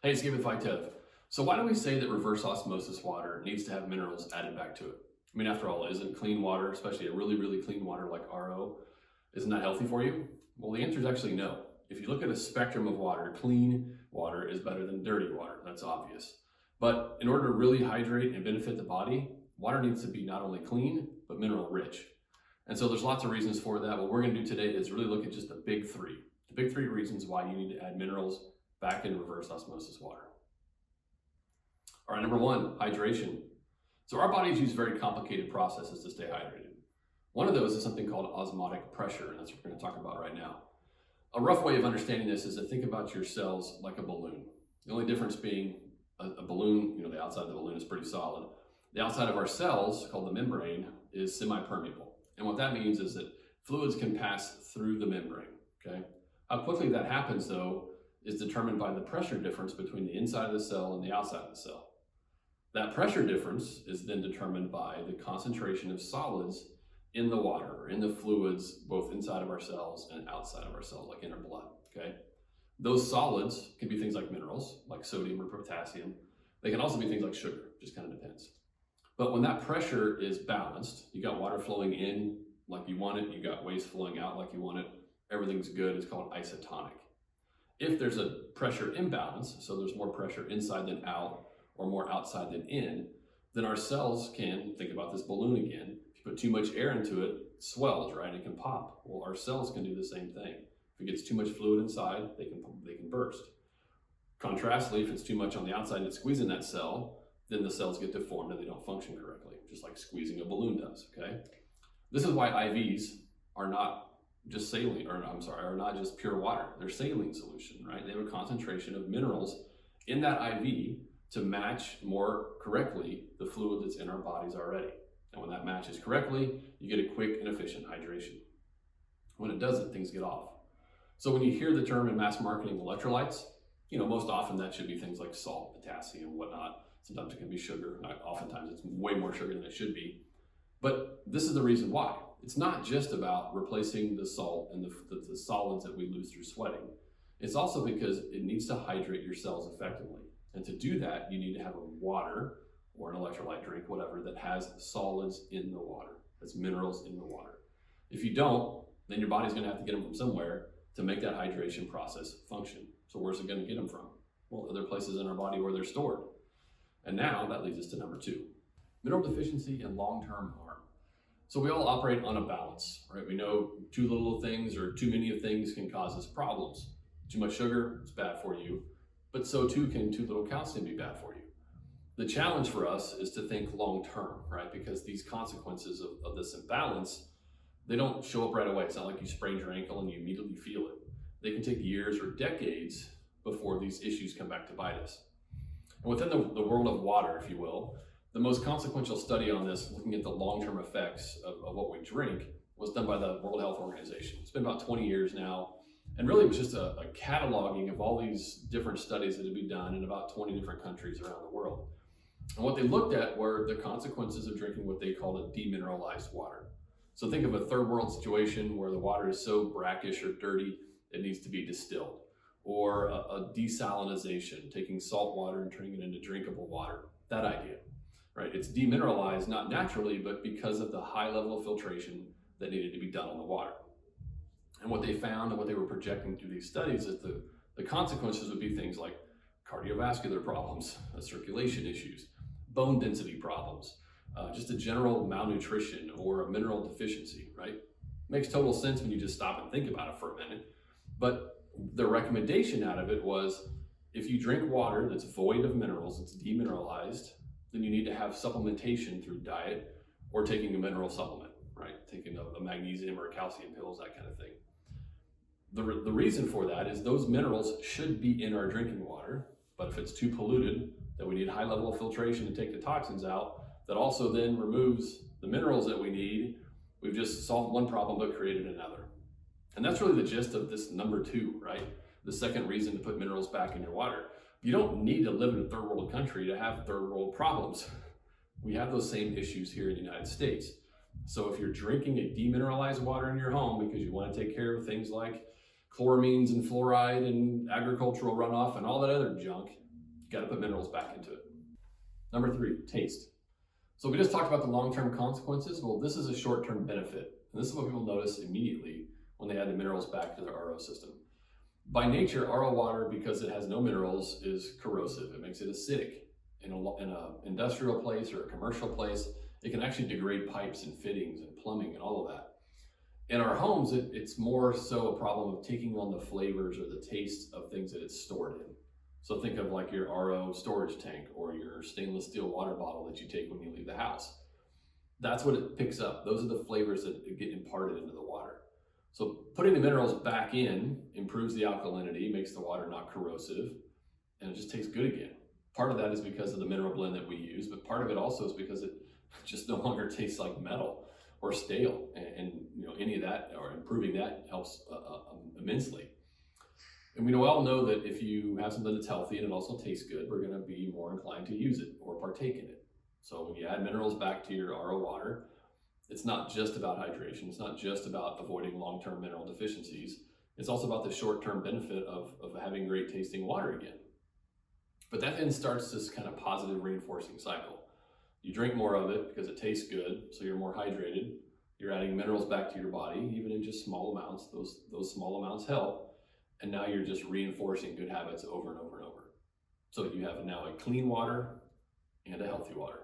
Hey, it's Game with Tev. So why do we say that reverse osmosis water needs to have minerals added back to it? I mean, after all, isn't clean water, especially a really clean water like RO, isn't that healthy for you? Well, the answer is actually no. If you look at a spectrum of water, clean water is better than dirty water. That's obvious. But in order to really hydrate and benefit the body, water needs to be not only clean, but mineral rich. And so there's lots of reasons for that. What we're going to do today is really look at just the big three. The big three reasons why you need to add minerals back into reverse osmosis water. All right, number one, hydration. So our bodies use very complicated processes to stay hydrated. One of those is something called osmotic pressure, and that's what we're going to talk about right now. A rough way of understanding this is to think about your cells like a balloon. The only difference being a balloon, the outside of the balloon is pretty solid. The outside of our cells, called the membrane, is semi-permeable. And what that means is that fluids can pass through the membrane, okay? How quickly that happens, though, is determined by the pressure difference between the inside of the cell and the outside of the cell. That pressure difference is then determined by the concentration of solids in the water, or in the fluids, both inside of our cells and outside of our cells, like in our blood, okay? Those solids can be things like minerals, like sodium or potassium. They can also be things like sugar, just kind of depends. But when that pressure is balanced, you got water flowing in like you want it, you got waste flowing out like you want it, everything's good, it's called isotonic. If there's a pressure imbalance, so there's more pressure inside than out, or more outside than in, then our cells can, think about this balloon again, if you put too much air into it, it swells, right? It can pop. Well, our cells can do the same thing. If it gets too much fluid inside, they can burst. Contrastly, if it's too much on the outside and it's squeezing that cell, then the cells get deformed and they don't function correctly, just like squeezing a balloon does, okay? This is why IVs are not just saline, are not just pure water. They're saline solution, right? They have a concentration of minerals in that IV to match more correctly the fluid that's in our bodies already. And when that matches correctly, you get a quick and efficient hydration. When it doesn't, things get off. So when you hear the term in mass marketing electrolytes, most often that should be things like salt, potassium, whatnot. Sometimes it can be sugar. Oftentimes it's way more sugar than it should be. But this is the reason why. It's not just about replacing the salt and the solids that we lose through sweating. It's also because it needs to hydrate your cells effectively. And to do that, you need to have a water or an electrolyte drink, whatever, that has solids in the water, has minerals in the water. If you don't, then your body's going to have to get them from somewhere to make that hydration process function. So where's it going to get them from? Well, other places in our body where they're stored. And now that leads us to number two, mineral deficiency and long-term harm. So we all operate on a balance, right? We know too little of things or too many of things can cause us problems. Too much sugar, it's bad for you. But so too can too little calcium be bad for you. The challenge for us is to think long-term, right? Because these consequences of this imbalance, they don't show up right away. It's not like you sprained your ankle and you immediately feel it. They can take years or decades before these issues come back to bite us. And within the world of water, if you will, the most consequential study on this, looking at the long-term effects of what we drink, was done by the World Health Organization. It's been about 20 years now. And really, it was just a cataloging of all these different studies that had been done in about 20 different countries around the world. And what they looked at were the consequences of drinking what they called a demineralized water. So think of a third world situation where the water is so brackish or dirty, it needs to be distilled. Or a desalinization, taking salt water and turning it into drinkable water. That idea, right? It's demineralized, not naturally, but because of the high level of filtration that needed to be done on the water. And what they found and what they were projecting through these studies is the consequences would be things like cardiovascular problems, circulation issues, bone density problems, just a general malnutrition or a mineral deficiency, right? Makes total sense when you just stop and think about it for a minute. But the recommendation out of it was if you drink water that's void of minerals, it's demineralized, then you need to have supplementation through diet or taking a mineral supplement, right? Taking a magnesium or calcium pills, that kind of thing. The reason for that is those minerals should be in our drinking water, but if it's too polluted, then we need high level of filtration to take the toxins out. That also then removes the minerals that we need. We've just solved one problem, but created another. And that's really the gist of this number two, right? The second reason to put minerals back in your water. You don't need to live in a third world country to have third world problems. We have those same issues here in the United States. So if you're drinking a demineralized water in your home because you want to take care of things like chloramines and fluoride and agricultural runoff and all that other junk, got to put minerals back into it. Number 3, taste. So we just talked about the long-term consequences. Well, this is a short-term benefit. And this is what people notice immediately when they add the minerals back to their RO system. By nature, RO water, because it has no minerals, is corrosive. It makes it acidic. In an industrial place or a commercial place, it can actually degrade pipes and fittings and plumbing and all of that. In our homes, it's more so a problem of taking on the flavors or the taste of things that it's stored in. So think of like your RO storage tank or your stainless steel water bottle that you take when you leave the house. That's what it picks up. Those are the flavors that get imparted into the water. So putting the minerals back in improves the alkalinity, makes the water not corrosive, and it just tastes good again. Part of that is because of the mineral blend that we use, but part of it also is because it just no longer tastes like metal or stale, and any of that or improving that helps immensely. And we all know that if you have something that's healthy and it also tastes good, we're going to be more inclined to use it or partake in it. So when you add minerals back to your RO water, it's not just about hydration. It's not just about avoiding long-term mineral deficiencies. It's also about the short-term benefit of having great tasting water again. But that then starts this kind of positive reinforcing cycle. You drink more of it because it tastes good, so you're more hydrated. You're adding minerals back to your body, even in just small amounts. Those small amounts help. And now you're just reinforcing good habits over and over and over. So you have now a clean water and a healthy water.